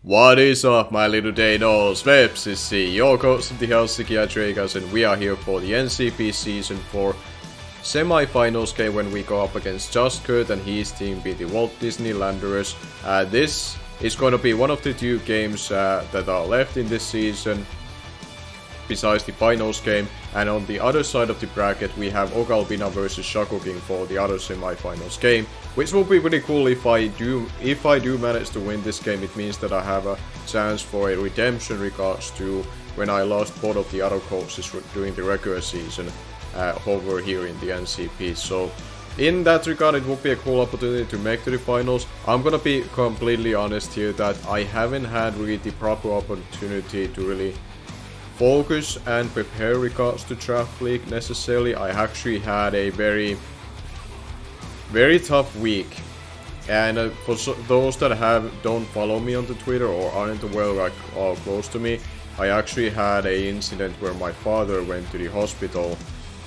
What is up, my little Deinos? Vepsis here, your coach of the Helsinki Hydreigons, and we are here for the NCP Season 4 semi-finals game when we go up against JustKurt and his team beat the Walt Disney Landorus. This is going to be one of the two games that are left in this season, besides the finals game, and on the other side of the bracket we have upagainst versus SLOWKING for the other semi-finals game, which will be pretty cool. If I do manage to win this game, it means that I have a chance for a redemption regards to when I lost both of the other coaches during the regular season over here in the NCP. So in that regard, it will be a cool opportunity to make to the finals. I'm gonna be completely honest here that I haven't had really the proper opportunity to really focus and prepare regards to Draft League necessarily. I actually had a very tough week, and for those that don't follow me on the Twitter or aren't aware or close to me, I actually had an incident where my father went to the hospital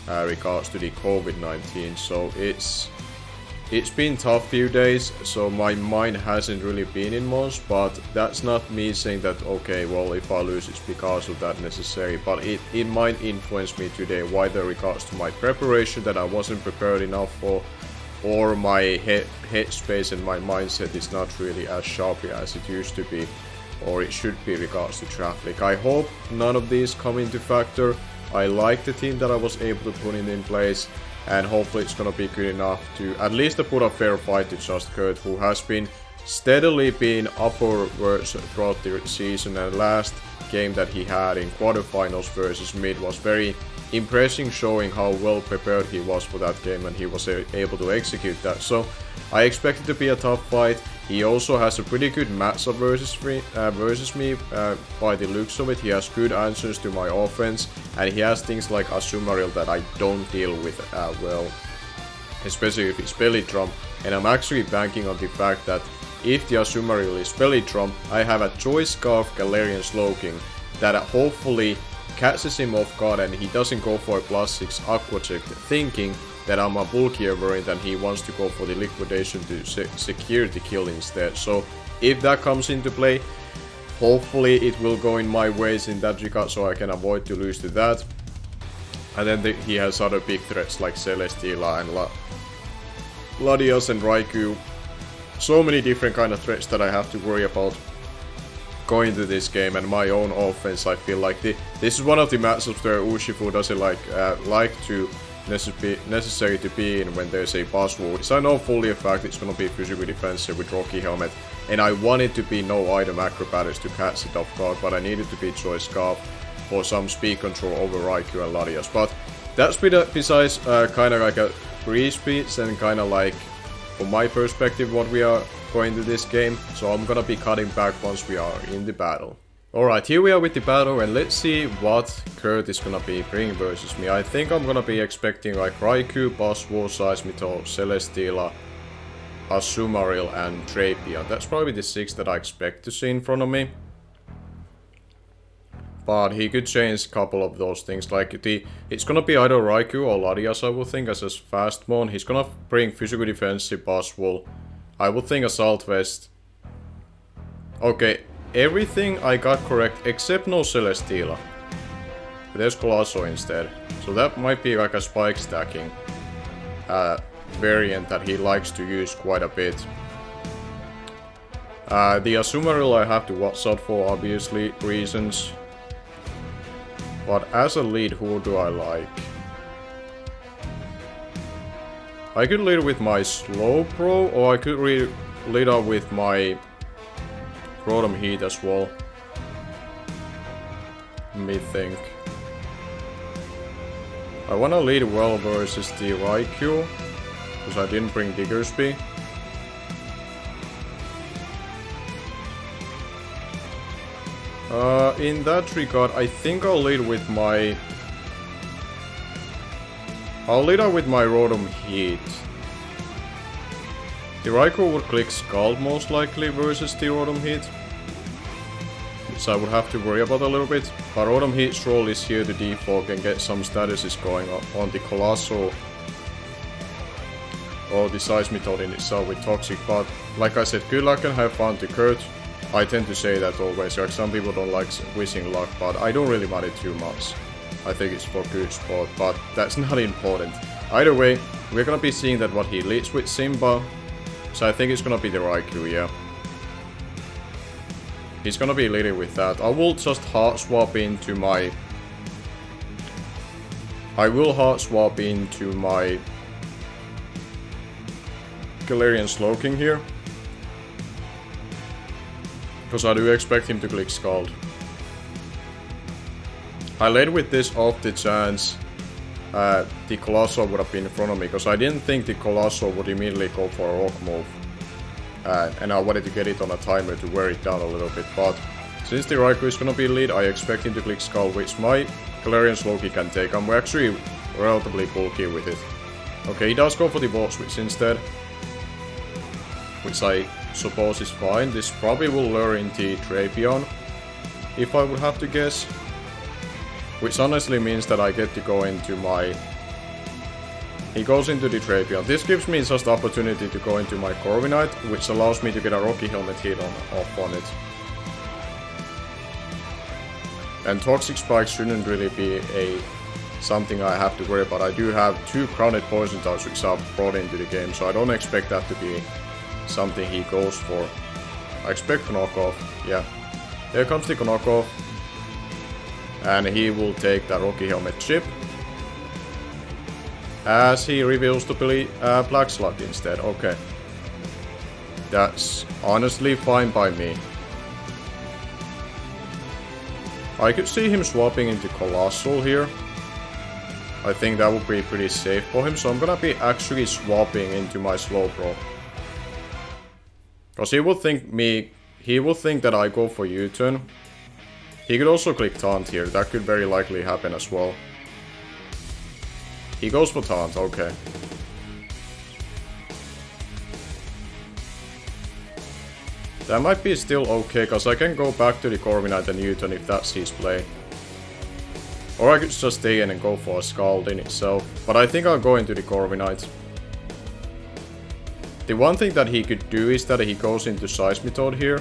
regards to the COVID-19. So it's been tough few days, so my mind hasn't really been in much, but that's not me saying that okay, well, if I lose it's because of that necessary, but it might influence me today wider regards to my preparation that I wasn't prepared enough for, or my headspace and my mindset is not really as sharp as it used to be, or it should be regards to Draft League. I hope none of these come into factor. I like the team that I was able to put in place, and hopefully it's gonna be good enough to at least put a fair fight to JustKurt, who has been steadily being upwards throughout the season, and last game that he had in quarterfinals versus Mid was very impressive, showing how well prepared he was for that game, and he was able to execute that. So I expect it to be a tough fight. He also has a pretty good matchup versus me by the looks of it. He has good answers to my offense, and he has things like Azumarill that I don't deal with well, especially if it's belly drum. And I'm actually banking on the fact that if the Azumarill is belly drum, I have a choice Scarf Galarian SLOWKING that hopefully catches him off guard and he doesn't go for a +6 Aqua Check, thinking that I'm a bulkier variant and he wants to go for the liquidation to secure the kill instead. So if that comes into play, hopefully it will go in my ways in that regard, so I can avoid to lose to that. And then he has other big threats like Celesteela and Latias and Raikou. So many different kind of threats that I have to worry about going into this game, and my own offense. I feel like this is one of the matchups where Urshifu doesn't like to necessary to be in when there's a boss war, which I know fully a fact it's gonna be physically defensive with Rocky Helmet, and I wanted to be no item acrobatics to catch it off guard, but I needed to be Choice Scarf for some speed control over Raikou and Latias. But that's besides kind of like a free speeds and kind of like, from my perspective, what we are going to this game. So I'm gonna be cutting back once we are in the battle. Alright, here we are with the battle, and let's see what Kurt is gonna be bringing versus me. I think I'm gonna be expecting like Raikou, Buzzwole, Seismitoad, Celesteela, Azumarill, and Drapion. That's probably the 6 that I expect to see in front of me. But he could change a couple of those things, like it's gonna be either Raikou or Latias, I would think, as a fast mon. He's gonna bring physical defensive Buzzwole. I would think Assault Vest. Okay, everything I got correct except no Celesteela. There's Colosso instead. So that might be like a spike stacking variant that he likes to use quite a bit. The Azumarill I have to watch out for, obviously, reasons. But as a lead, who do I like? I could lead with my Slowbro, or I could lead up with my Rotom Heat as well. Let me think. I wanna lead well versus the Raikou, because I didn't bring Diggersby. In that regard, I think I'll lead with my... I'll lead out with my Rotom Heat. The Raikou would click Scald most likely versus the Rotom Heat, which I would have to worry about a little bit. But Rotom Heat's role is here to defog and get some statuses going on the Colossal or the Seismitoad in itself with Toxic. But like I said, good luck and have fun to Kurt. I tend to say that always, like some people don't like wishing luck, but I don't really mind it too much. I think it's for good sport, but that's not important. Either way, we're gonna be seeing that what he leads with Simba, so I think it's gonna be the Raikou, yeah. He's gonna be leading with that. I will just hard swap into my... I will hard swap into my Galarian SLOWKING here. Because I do expect him to click Scald. I led with this off the chance the Colossal would have been in front of me, because I didn't think the Colossal would immediately go for a Rock move. And I wanted to get it on a timer to wear it down a little bit, but since the Raikou is gonna be lead, I expect him to click Scald, which my Galarian SLOWKING can take. I'm actually relatively bulky with it. Okay, he does go for the Volt Switch instead, which I suppose is fine. This probably will lure into Drapion, if I would have to guess. Which honestly means that I get to go into my... He goes into the Drapion. This gives me just the opportunity to go into my Corviknight, which allows me to get a Rocky Helmet hit off on it. And Toxic Spike shouldn't really be something I have to worry about. I do have 2 Grounded Poison types which are brought into the game, so I don't expect that to be something he goes for. I expect Knockoff, yeah. There comes the Knockoff. And he will take that Rocky Helmet chip. As he reveals to be Black Slug instead, okay. That's honestly fine by me. I could see him swapping into Colossal here. I think that would be pretty safe for him, so I'm gonna be actually swapping into my Slowbro. Because he will think that I go for U-turn. He could also click Taunt here, that could very likely happen as well. He goes for Taunt, okay. That might be still okay, cause I can go back to the Corviknight and U-turn if that's his play. Or I could just stay in and go for a Scald in itself, but I think I'll go into the Corviknight. The one thing that he could do is that he goes into Seismitoad here,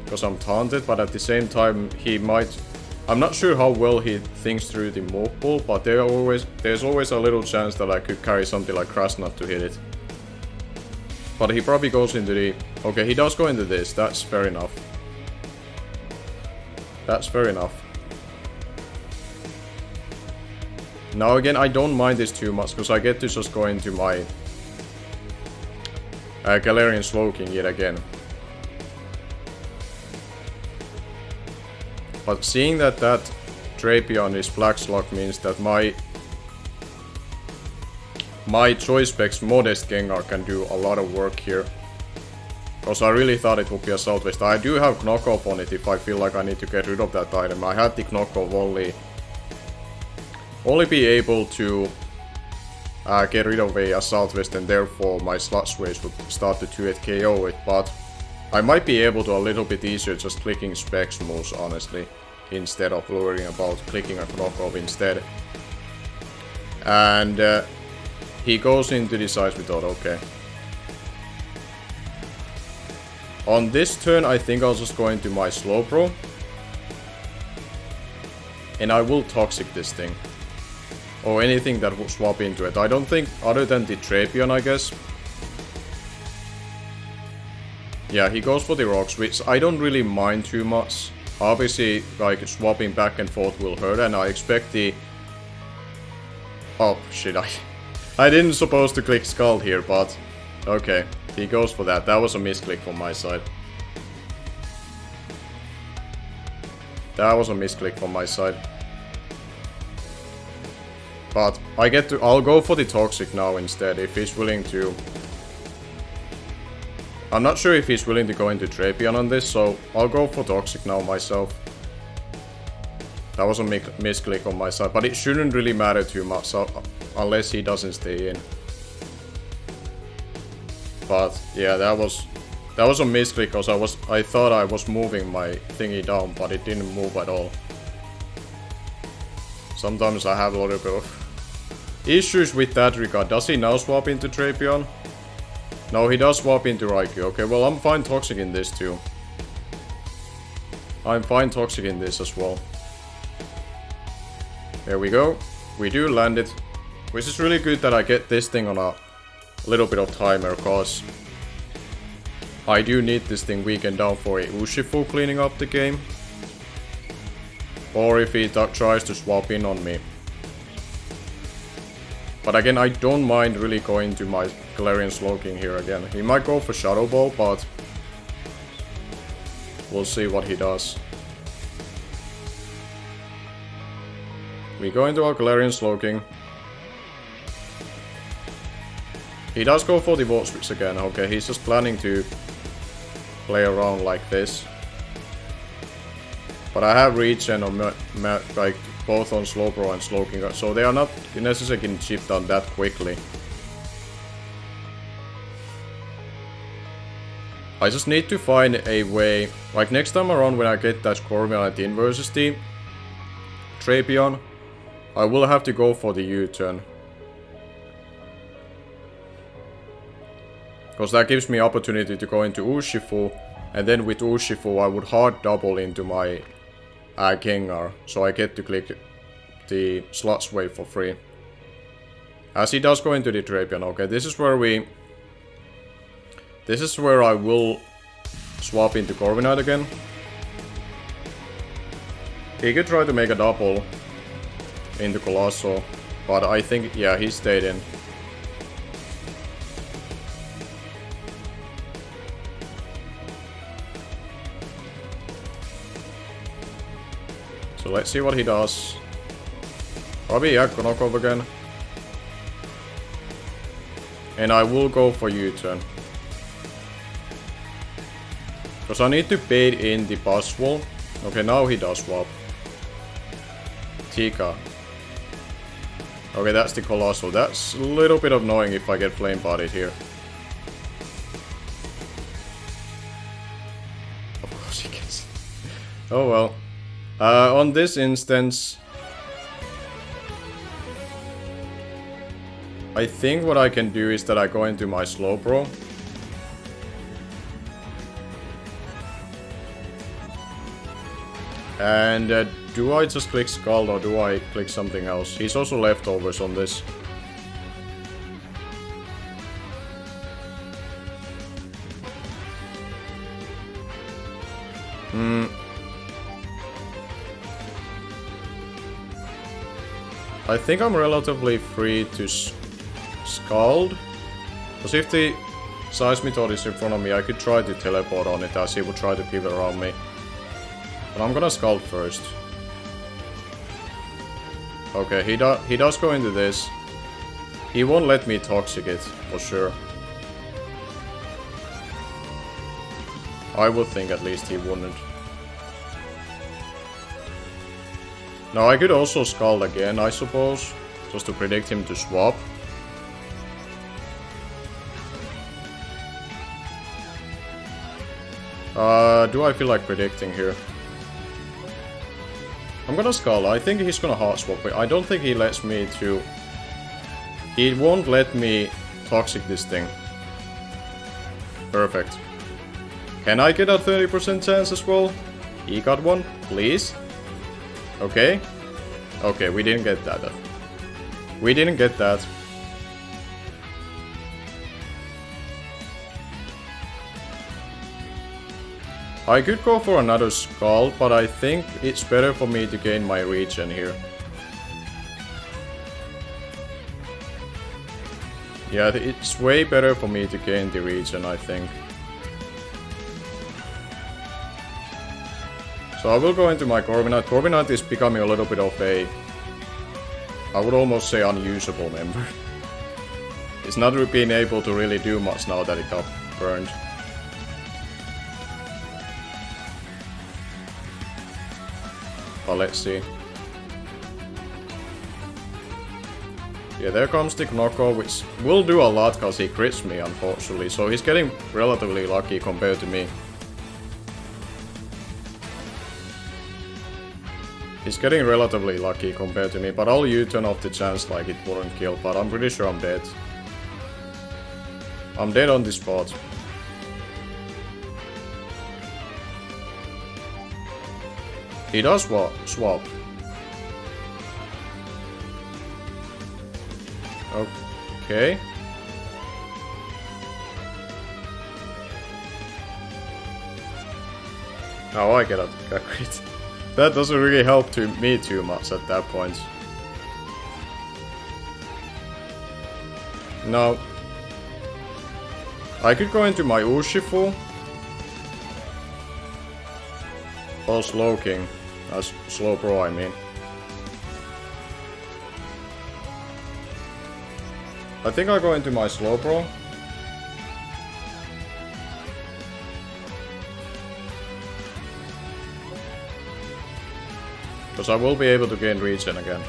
because I'm taunted, but at the same time he might... I'm not sure how well he thinks through the move pool, but there's always a little chance that I could carry something like Grass Knot to hit it. But he probably goes into the... Okay, he does go into this, that's fair enough. That's fair enough. Now again, I don't mind this too much, because I get to just go into my Galarian SLOWKING yet again. But seeing that Drapion is Black Slug means that my Choice Specs Modest Gengar can do a lot of work here. Because I really thought it would be a Southwest. I do have Knockoff on it if I feel like I need to get rid of that item. I had the Knockoff only be able to get rid of a Southwest, and therefore my Sludge Wave would start to 2-hit KO it, but I might be able to a little bit easier just clicking Specs moves, honestly, instead of worrying about clicking a Knockoff instead. And he goes into the Seismitoad, okay. On this turn, I think I'll just go into my Slowbro. And I will Toxic this thing. Or anything that will swap into it. I don't think, other than the Drapion, I guess. Yeah, he goes for the Rocks, which I don't really mind too much. Obviously, like, swapping back and forth will hurt, and I expect the... Oh, shit, I didn't supposed to click Scald here, but... Okay, he goes for that. That was a misclick from my side. That was a misclick from my side. But I'll go for the Toxic now instead, if he's willing to. I'm not sure if he's willing to go into Drapion on this, so I'll go for Toxic now myself. That was a misclick on my side, but it shouldn't really matter too much, so, unless he doesn't stay in. But yeah, that was a misclick, because I thought I was moving my thingy down, but it didn't move at all. Sometimes I have a little bit of issues with that regard. Does he now swap into Drapion? No, he does swap into Raikou. Okay, well, I'm fine Toxic in this too. I'm fine toxic in this as well. There we go. We do land it. Which is really good that I get this thing on a little bit of timer, cause I do need this thing weakened down for a Urshifu cleaning up the game. Or if he tries to swap in on me. But again, I don't mind really going to my Galarian SLOWKING here again. He might go for Shadow Ball, but we'll see what he does. We go into our Galarian SLOWKING. He does go for the Volt Switch again. Okay, he's just planning to play around like this. But I have regen on like both on Slowbro and SLOWKING, so they are not necessarily getting chipped down that quickly. I just need to find a way, like next time around when I get that Corviknight in versus the Drapion, I will have to go for the U-turn. Because that gives me opportunity to go into Urshifu, and then with Urshifu I would hard double into my Gengar, so I get to click the Sludge Wave for free. As he does go into the Drapion. Okay, this is where I will swap into Corviknight again. He could try to make a double into Colossal, but I think, yeah, he stayed in. So let's see what he does. Probably, yeah, Knock-Off again. And I will go for U-turn. Because I need to bait in the Buzzwole. Okay, now he does swap. Tika. Okay, that's the Colossal. That's a little bit annoying if I get flame bodied here. Of course he gets. Oh well. On this instance, I think what I can do is that I go into my Slowbro. And do I just click Scald or do I click something else? He's also leftovers on this. I think I'm relatively free to Scald. Because if the Seismitoad is in front of me, I could try to teleport on it as he would try to pivot around me. But I'm gonna Scald first. Okay, he does go into this. He won't let me Toxic it, for sure. I would think at least he wouldn't. Now I could also Scald again, I suppose, just to predict him to swap. Do I feel like predicting here? I'm gonna Scald. I think he's gonna hard swap, but I don't think he lets me to... He won't let me Toxic this thing. Perfect. Can I get a 30% chance as well? He got one, please. Okay. Okay, we didn't get that. We didn't get that. I could go for another Scald, but I think it's better for me to gain my regen here. Yeah, it's way better for me to gain the regen, I think. So I will go into my Corviknight. Corviknight is becoming a little bit of a... I would almost say unusable member. It's not being able to really do much now that it got burned. But let's see. Yeah, there comes the Knocko, which will do a lot because he crits me, unfortunately. So he's getting relatively lucky compared to me. He's getting relatively lucky compared to me, but I'll U-turn off the chance like it wouldn't kill, but I'm pretty sure I'm dead. I'm dead on this spot. He does swap. Okay. Oh, I get it. Great. That doesn't really help me too much at that point. No. I could go into my Urshifu. Or SLOWKING. That's Slow Pro, I mean. I think I'll go into my Slow Pro. Because I will be able to gain regen again.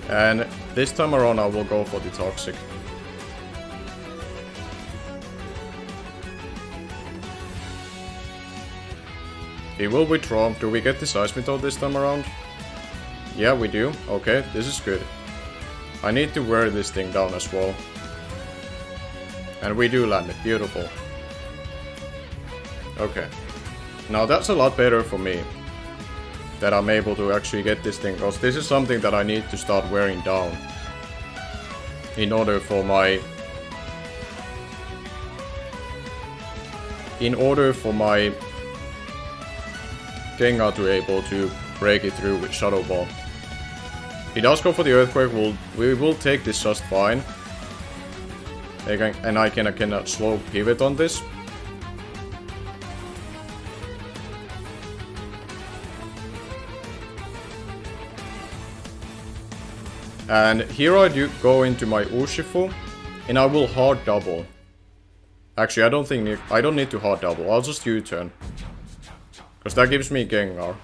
And this time around I will go for the Toxic. He will withdraw. Do we get the Seismitoad this time around? Yeah, we do. Okay, this is good. I need to wear this thing down as well. And we do land it. Beautiful. Okay. Now that's a lot better for me. That I'm able to actually get this thing. Because this is something that I need to start wearing down. In order for my... Gengar to be able to break it through with Shadow Ball. He does go for the Earthquake. We will take this just fine. And I can slow pivot on this. And here I do go into my Urshifu, and I will hard double. Actually, I don't need to hard double. I'll just U-turn. Because that gives me Gengar.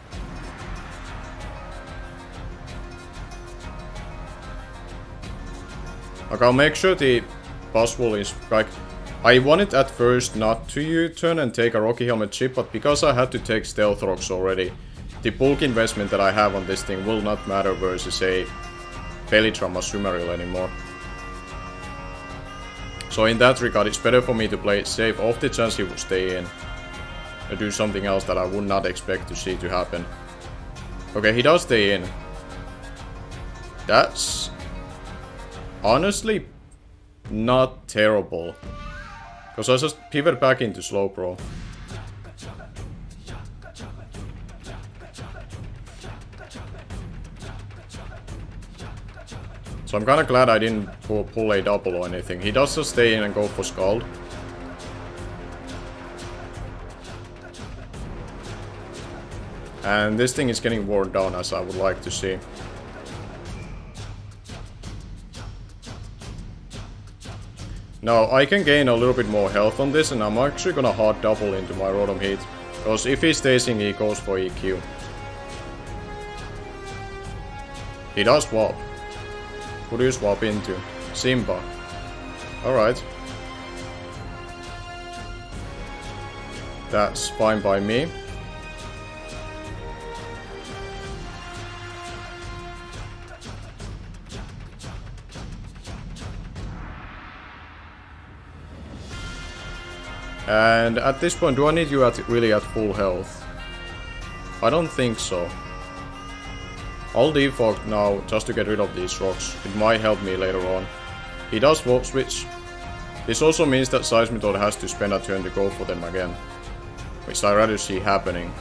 Like, I'll make sure the Buzzwole is like... I wanted at first not to U-turn and take a Rocky Helmet chip, but because I had to take Stealth Rocks already, the bulk investment that I have on this thing will not matter versus a Belitram or Sumeryl anymore. So in that regard, it's better for me to play it safe off the chance he will stay in. Or do something else that I would not expect to see to happen. Okay, he does stay in. That's... honestly... not terrible. Because I just pivot back into Slow Pro. So I'm kinda glad I didn't pull a double or anything. He does just stay in and go for Scald. And this thing is getting worn down as I would like to see. Now I can gain a little bit more health on this, and I'm actually gonna hard double into my Rotom Heat. Because if he stays in, he goes for EQ. He does swap. Who do you swap into? Simba. Alright. That's fine by me. And at this point, do I need you really at full health? I don't think so. I'll defog now just to get rid of these rocks. It might help me later on. He does Volt Switch. This also means that Seismitoad has to spend a turn to go for them again. Which I'd rather see happening.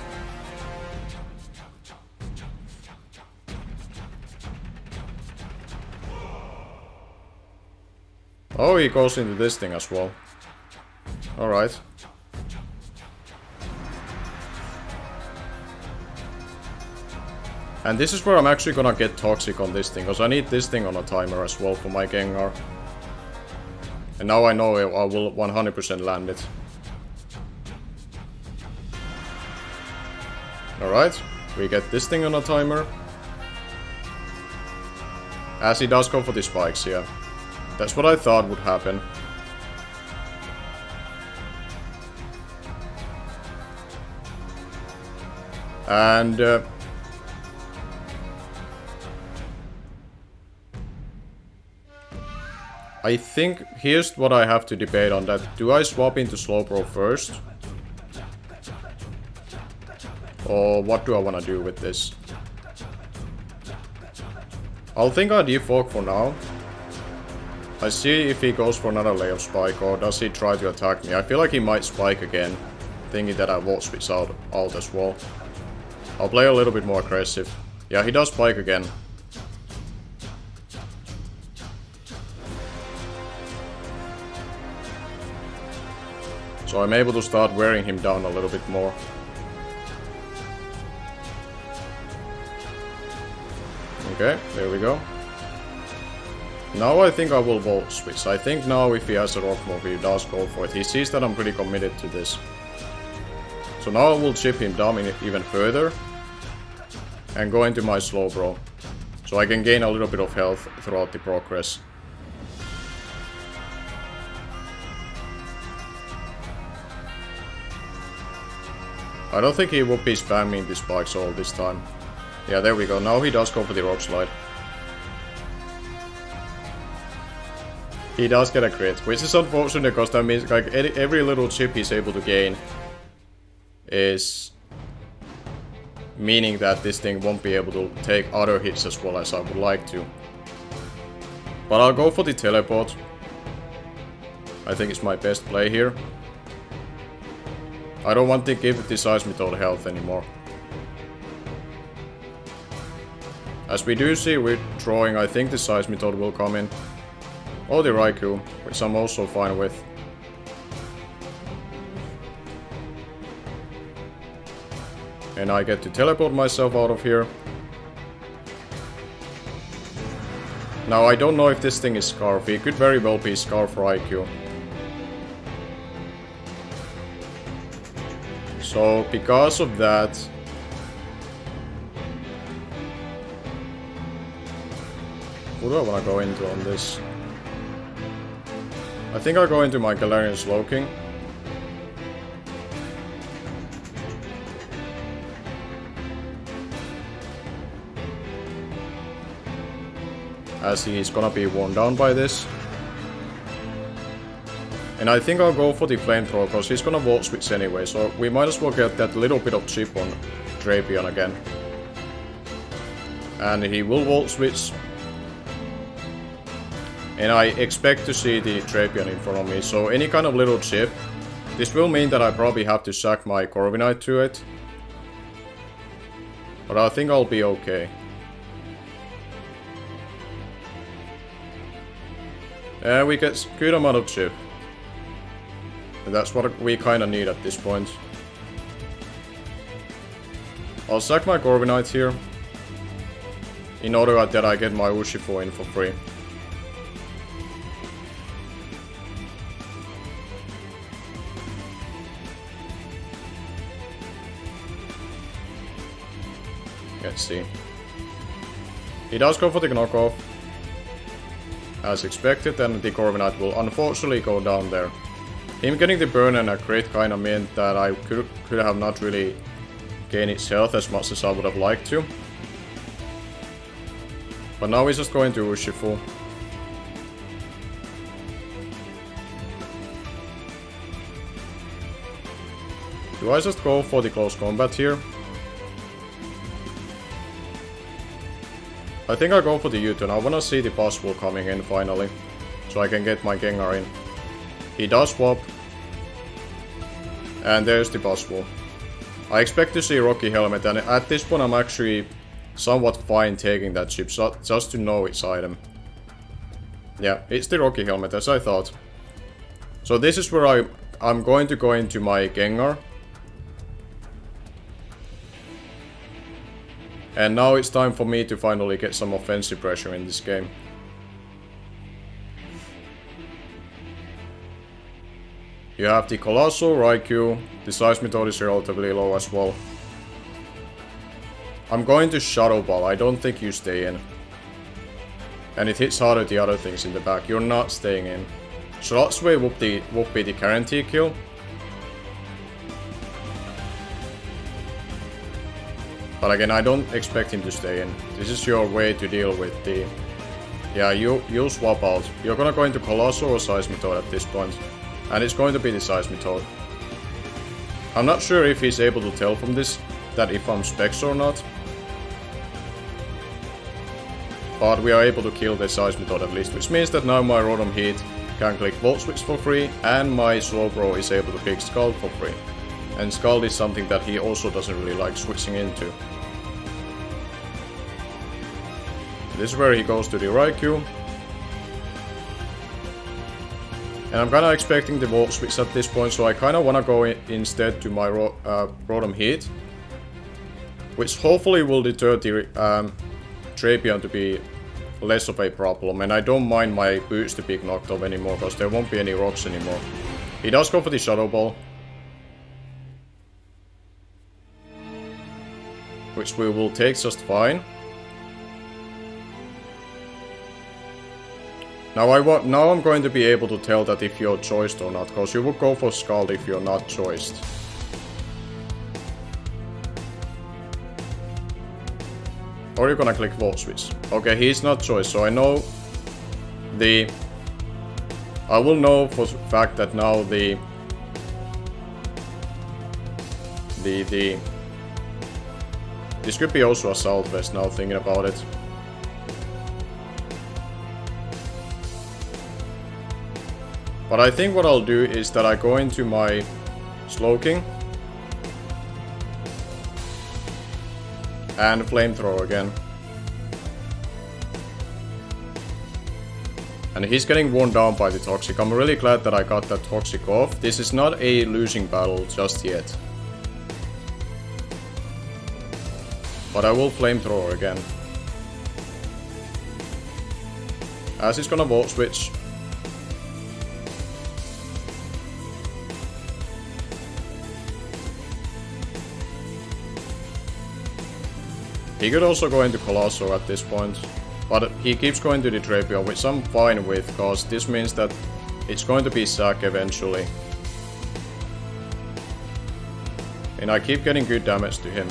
Oh, he goes into this thing as well. Alright. And this is where I'm actually gonna get Toxic on this thing, because I need this thing on a timer as well for my Gengar. And now I know I will 100% land it. Alright, we get this thing on a timer. As he does go for the spikes, yeah. That's what I thought would happen. And I think here's what I have to debate on that. Do I swap into Slowbro first? Or what do I want to do with this? I'll think I default for now. I see if he goes for another layer spike, or does he try to attack me. I feel like he might spike again, thinking that I won't switch out as well. I'll play a little bit more aggressive. Yeah, he does spike again. So I'm able to start wearing him down a little bit more. Okay, there we go. Now I think I will Volt Switch. I think now if he has a rock move, he does go for it. He sees that I'm pretty committed to this. So now I will chip him down even further. And go into my Slowbro. So I can gain a little bit of health throughout the progress. I don't think he would be spamming the spikes all this time. Yeah, there we go. Now he does go for the rock slide. He does get a crit, which is unfortunate because that means like every little chip he's able to gain is meaning that this thing won't be able to take other hits as well as I would like to. But I'll go for the teleport. I think it's my best play here. I don't want to give the Seismitoad health anymore. As we do see withdrawing, I think the Seismitoad will come in. Or the Raikou, which I'm also fine with. And I get to teleport myself out of here. Now I don't know if this thing is Scarf. It could very well be Scarf Raikou. So because of that, who do I want to go into on this? I think I'll go into my Galarian SLOWKING. As he's gonna be worn down by this. And I think I'll go for the Flamethrower because he's gonna Volt Switch anyway, so we might as well get that little bit of chip on Drapion again. And he will Volt Switch. And I expect to see the Drapion in front of me, so any kind of little chip. This will mean that I probably have to sack my Corviknight to it. But I think I'll be okay. And we get good amount of chip. And that's what we kinda need at this point. I'll sack my Corviknight here. In order that I get my Urshifu in for free. Let's see. He does go for the knockoff. As expected, and the Corviknight will unfortunately go down there. Him getting the burn and a crit kinda meant that I could have not really gained its health as much as I would have liked to. But now he's just going to Urshifu. Do I just go for the close combat here? I think I'll go for the U-turn. I wanna see the Buzzwole coming in finally. So I can get my Gengar in. He does swap. And there's the Buzzwole. I expect to see Rocky Helmet, and at this point I'm actually somewhat fine taking that chip, just to know its item. Yeah, it's the Rocky Helmet, as I thought. So this is where I'm going to go into my Gengar. And now it's time for me to finally get some offensive pressure in this game. You have the Colossal, Raikou, the Seismitoad is relatively low as well. I'm going to Shadow Ball, I don't think you stay in. And it hits harder the other things in the back, you're not staying in. Shroud's Wave would be the guarantee kill. But again, I don't expect him to stay in. This is your way to deal with the Yeah, you swap out. You're gonna go into Colossal or Seismitoad at this point. And it's going to be the Seismitoad. I'm not sure if he's able to tell from this that if I'm Specs or not. But we are able to kill the Seismitoad at least, which means that now my Rotom Heat can click Volt Switch for free, and my Slowbro is able to click Scald for free. And Scald is something that he also doesn't really like switching into. This is where he goes to the Raikou. And I'm kinda expecting the Volt Switch at this point, so I kinda wanna go instead to my Rotom Heat. Which hopefully will deter the Drapion to be less of a problem. And I don't mind my boots to be knocked off anymore, because there won't be any rocks anymore. He does go for the Shadow Ball. Which we will take just fine. Now I'm going to be able to tell that if you're choiced or not, because you would go for Scald if you're not choiced. Or you're gonna click Volt Switch. Okay, he's not choiced, so I know I will know for the fact that now this could be also a Southwest now thinking about it. But I think what I'll do is that I go into my SLOWKING and Flamethrower again. And he's getting worn down by the Toxic. I'm really glad that I got that Toxic off. This is not a losing battle just yet. But I will Flamethrower again. As he's gonna Volt Switch. He could also go into Colossal at this point, but he keeps going to the Drapion, which I'm fine with, because this means that it's going to be Sack eventually. And I keep getting good damage to him.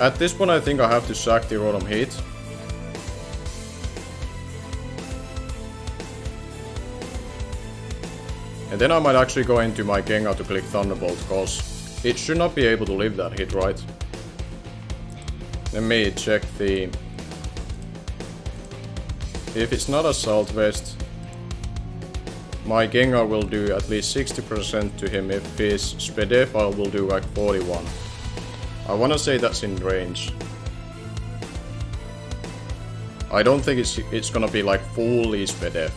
At this point I think I have to sack the Rotom Heat. And then I might actually go into my Gengar to click Thunderbolt, because it should not be able to live that hit, right? Let me check the... If it's not a Southwest, my Gengar will do at least 60% to him. If his Svedef, I will do like 41. I wanna say that's in range. I don't think it's gonna be like fully Svedef.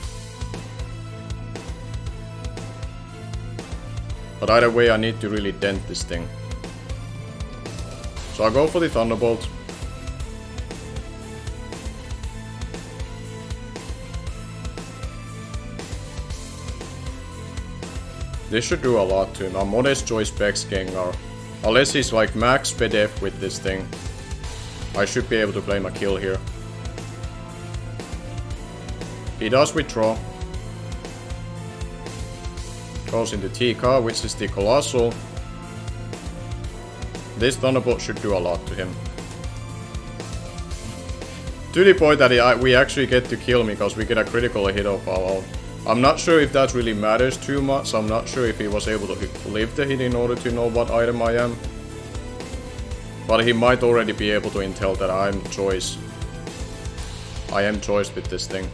But either way, I need to really dent this thing. So I'll go for the Thunderbolt. This should do a lot to him. A Modest Choice Specs Gengar. Unless he's like max Svedef with this thing, I should be able to claim a kill here. He does withdraw. Goes into T-Car, which is the Colossal. This Thunderbolt should do a lot to him. To the point that we actually get to kill me, because we get a critical hit of our own. I'm not sure if that really matters too much. I'm not sure if he was able to live the hit in order to know what item I am. But he might already be able to intel that I'm choice. I am choice with this thing.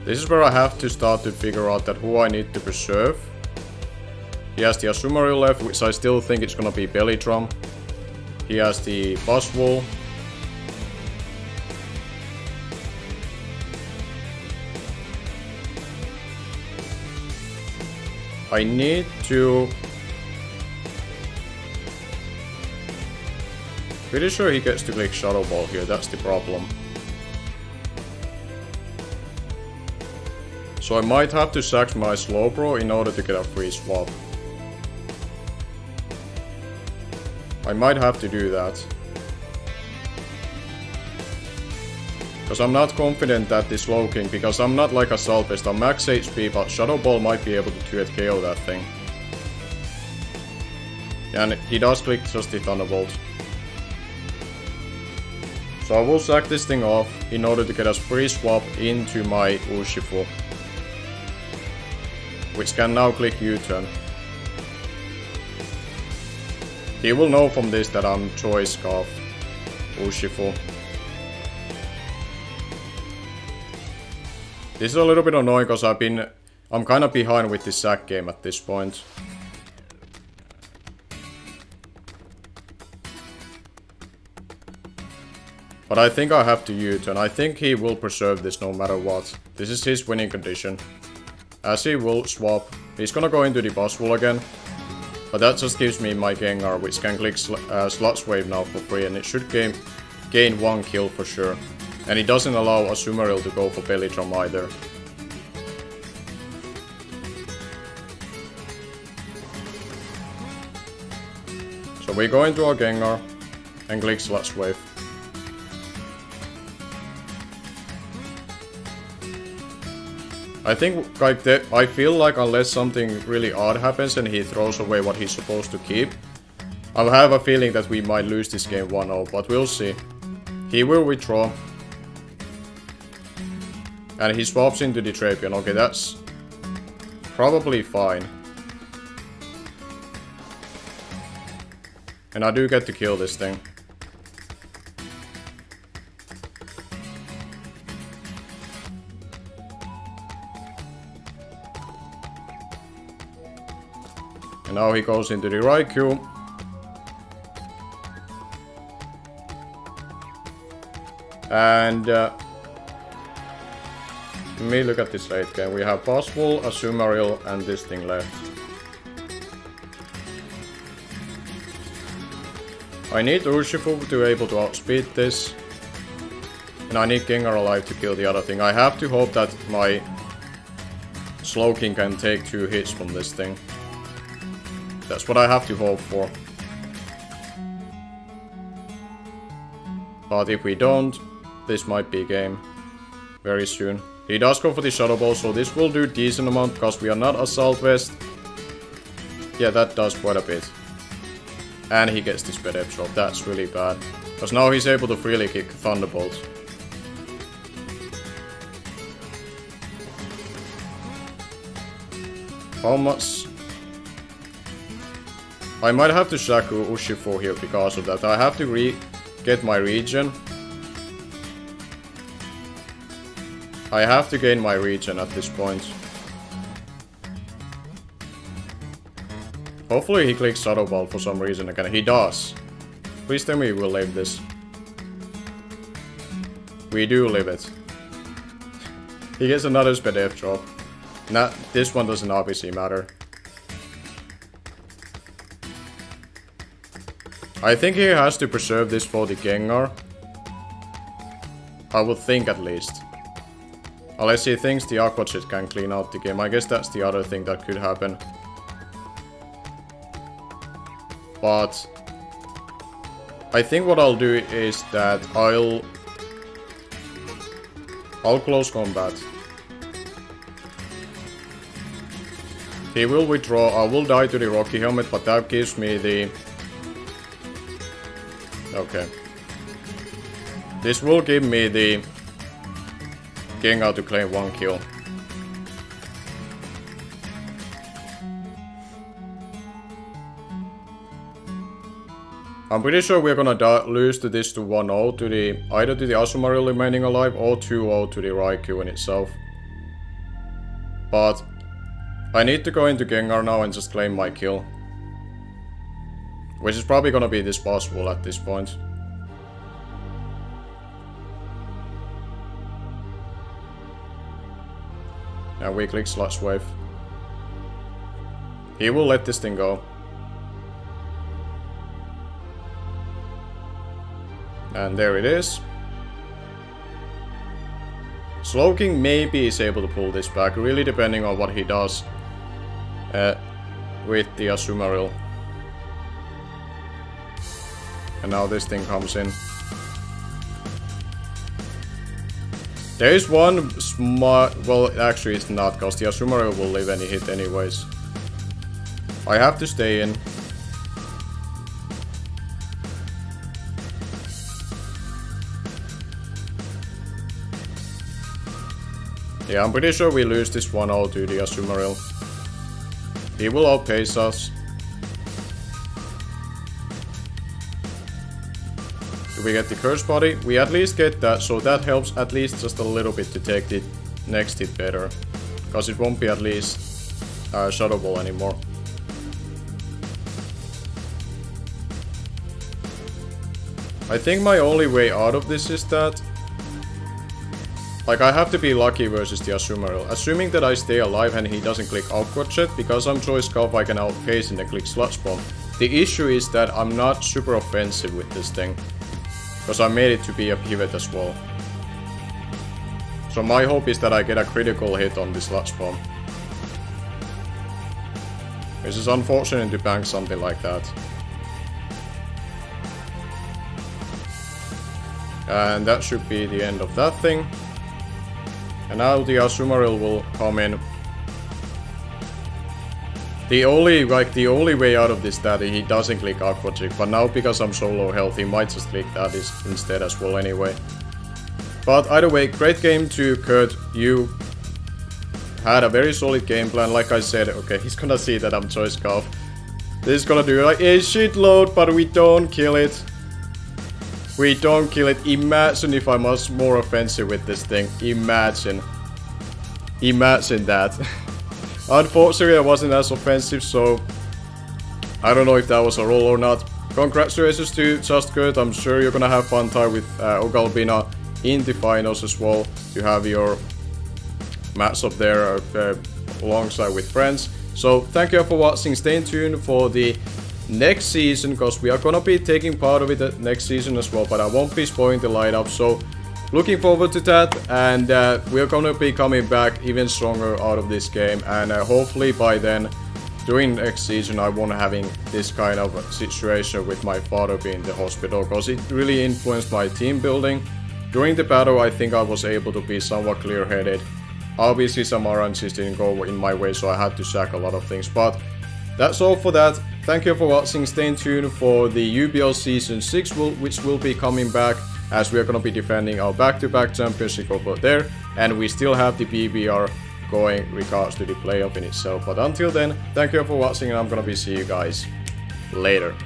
This is where I have to start to figure out that who I need to preserve. He has the Asumari left, which I still think it's gonna be Belly Drum. He has the Buzzwole. I need to... Pretty sure he gets to click Shadow Ball here, that's the problem. So I might have to sack my Slowbro in order to get a free swap. I might have to do that. Because I'm not confident that this SLOWKING, because I'm not like a Salvest, I'm max HP, but Shadow Ball might be able to 2-hit KO that thing. And he does click just the Thunderbolt. So I will sack this thing off in order to get a free swap into my Urshifu, which can now click U-turn. He will know from this that I'm Choice Scarf Urshifu. This is a little bit annoying because I'm kind of behind with this sack game at this point. But I think I have to U-turn. I think he will preserve this no matter what. This is his winning condition. As he will swap. He's gonna go into the boss wall again. But that just gives me my Gengar, which can click Sludge Wave now for free. And it should gain 1 kill for sure. And it doesn't allow Azumarill to go for Belly Drum either. So we go into our Gengar and click Sludge Wave. I think like that, I feel like unless something really odd happens and he throws away what he's supposed to keep, I have a feeling that we might lose this game 1-0, but we'll see. He will withdraw. And he swaps into the Drapion. Okay, that's probably fine. And I do get to kill this thing. And now he goes into the Raikou. And let me look at this late game. We have Possible, Azumarill, and this thing left. I need Urshifu to be able to outspeed this. And I need Gengar alive to kill the other thing. I have to hope that my SLOWKING can take 2 hits from this thing. That's what I have to hope for. But if we don't, this might be game very soon. He does go for the Shadow Ball, so this will do decent amount because we are not Assault Vest. Yeah, that does quite a bit. And he gets this bad edge drop. That's really bad. Because now he's able to freely kick Thunderbolt. How much? I might have to Shaku Urshifu here because of that. I have to get my regen. I have to gain my regen at this point. Hopefully he clicks Shadow Ball for some reason again. He does. Please tell me we will live this. We do live it. He gets another Spadef drop. Nah, this one doesn't obviously matter. I think he has to preserve this for the Gengar. I would think at least. Unless he thinks the Aqua Jet can clean out the game. I guess that's the other thing that could happen. But I think what I'll do is that I'll close combat. He will withdraw. I will die to the Rocky Helmet, but that gives me the... Okay. This will give me the Gengar to claim 1 kill. I'm pretty sure we're gonna lose to this to 1-0 to the either to the Azumarill remaining alive or 2-0 to the Raikou in itself. But I need to go into Gengar now and just claim my kill. Which is probably gonna be this boss wall at this point. Now we click Sludge Wave. He will let this thing go. And there it is. SLOWKING maybe is able to pull this back, really depending on what he does with the Azumarill. And now this thing comes in. There is one smart... Well, actually it's not, because the Asumaro will live any hit anyways. I have to stay in. Yeah, I'm pretty sure we lose this 1-0 to the Asumaro. He will outpace us. Do we get the curse body? We at least get that, so that helps at least just a little bit to take the next hit better. Because it won't be at least Shadow Ball anymore. I think my only way out of this is that... Like, I have to be lucky versus the Asumaro. Assuming that I stay alive and he doesn't click Awkward Jet, because I'm Choice Scarf I can outpace and then click Sludge Bomb. The issue is that I'm not super offensive with this thing. Because I made it to be a pivot as well. So my hope is that I get a critical hit on this Sludge Bomb. This is unfortunate to bank something like that. And that should be the end of that thing. And now the Asumaro will come in. The only way out of this is that he doesn't click Aqua Trick, but now because I'm so low health, he might just click that instead as well anyway. But either way, great game to Kurt. You had a very solid game plan, like I said. Okay, he's gonna see that I'm Choice Scarf. This is gonna do like a shitload, but we don't kill it. We don't kill it. Imagine if I was more offensive with this thing. Imagine. Imagine that. Unfortunately, I wasn't as offensive, so I don't know if that was a roll or not. Congratulations to JustKurt. I'm sure you're gonna have fun time with Ogalbina in the finals as well. You have your match up there alongside with friends. So thank you for watching. Stay tuned for the next season, because we are gonna be taking part of it next season as well, but I won't be spoiling the lineup, so looking forward to that. And we're gonna be coming back even stronger out of this game, and hopefully by then, during next season, I won't having this kind of situation with my father being in the hospital, because it really influenced my team building. During the battle, I think I was able to be somewhat clear-headed. Obviously some RNGs didn't go in my way, so I had to sack a lot of things, but that's all for that. Thank you for watching. Stay tuned for the UBL Season 6, which will be coming back, as we are going to be defending our back-to-back championship over there. And we still have the BBR going regards to the playoff in itself. But until then, thank you for watching, and I'm going to be seeing you guys later.